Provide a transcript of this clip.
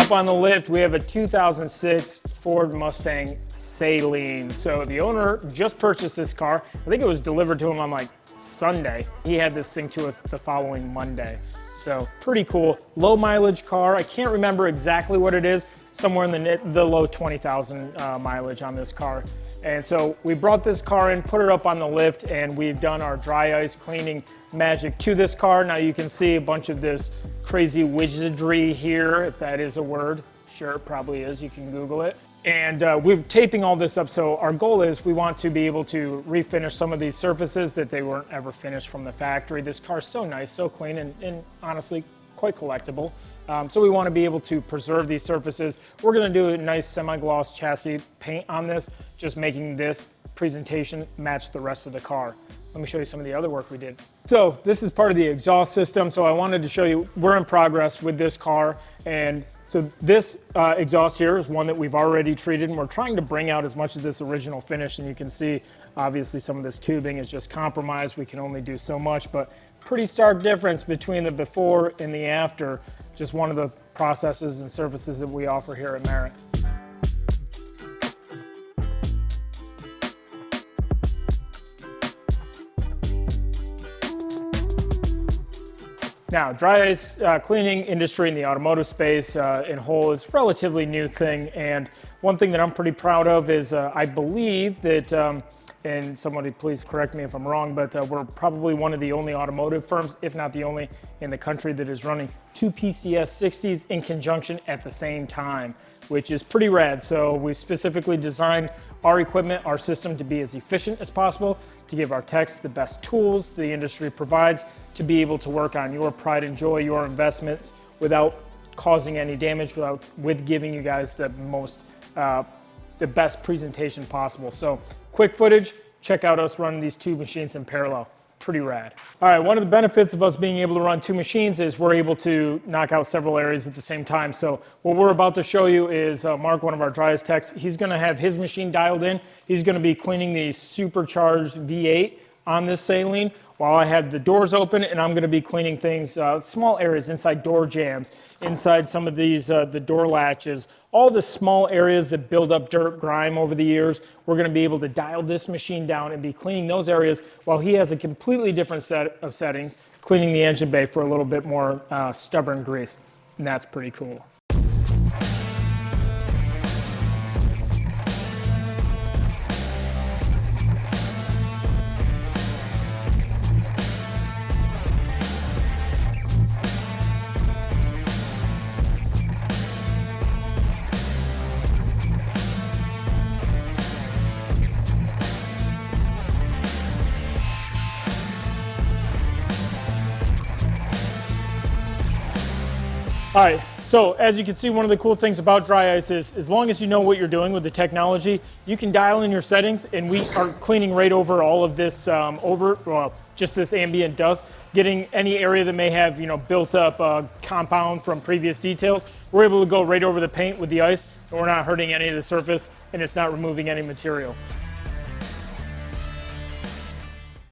Up on the lift, we have a 2006 Ford Mustang Saleen. So the owner just purchased this car. I think it was delivered to him on like Sunday. He had this thing to us the following Monday. So pretty cool. Low mileage car. I can't remember exactly what it is. Somewhere in the low 20,000 mileage on this car. And so we brought this car in, put it up on the lift, and we've done our dry ice cleaning magic to this car. Now you can see a bunch of this crazy widgetry here, if that is a word. Sure, it probably is. You can Google it. And we're taping all this up, so our goal is we want to be able to refinish some of these surfaces that they weren't ever finished from the factory. This car's so nice, so clean, and honestly, quite collectible. So we want to be able to preserve these surfaces. We're going to do a nice semi-gloss chassis paint on this, just making this presentation match the rest of the car. Let me show you some of the other work we did. So this is part of the exhaust system. So I wanted to show you, we're in progress with this car. And so this exhaust here is one that we've already treated, and we're trying to bring out as much of this original finish. And you can see, obviously, some of this tubing is just compromised. We can only do so much, but pretty stark difference between the before and the after. Just one of the processes and services that we offer here at Merritt. Now, dry ice cleaning industry in the automotive space in whole is a relatively new thing, and one thing that I'm pretty proud of is I believe that, and somebody please correct me if I'm wrong, but we're probably one of the only automotive firms, if not the only, in the country that is running 2 PCS60s in conjunction at the same time, which is pretty rad. So we've specifically designed our equipment, our system, to be as efficient as possible, to give our techs the best tools the industry provides to be able to work on your pride and joy, your investments, without causing any damage, with giving you guys the most, the best presentation possible. So quick footage, check out us running these 2 machines in parallel. Pretty rad. All right, one of the benefits of us being able to run 2 machines is we're able to knock out several areas at the same time. So what we're about to show you is Mark, one of our dry ice techs, he's gonna have his machine dialed in. He's gonna be cleaning the supercharged V8 on this Saleen while I have the doors open, and I'm gonna be cleaning things, small areas inside door jambs, inside some of these, the door latches, all the small areas that build up dirt, grime over the years. We're gonna be able to dial this machine down and be cleaning those areas while he has a completely different set of settings, cleaning the engine bay for a little bit more stubborn grease, and that's pretty cool. All right, so as you can see, one of the cool things about dry ice is as long as you know what you're doing with the technology, you can dial in your settings, and we are cleaning right over all of this, just this ambient dust, getting any area that may have, built up compound from previous details. We're able to go right over the paint with the ice, and we're not hurting any of the surface, and it's not removing any material.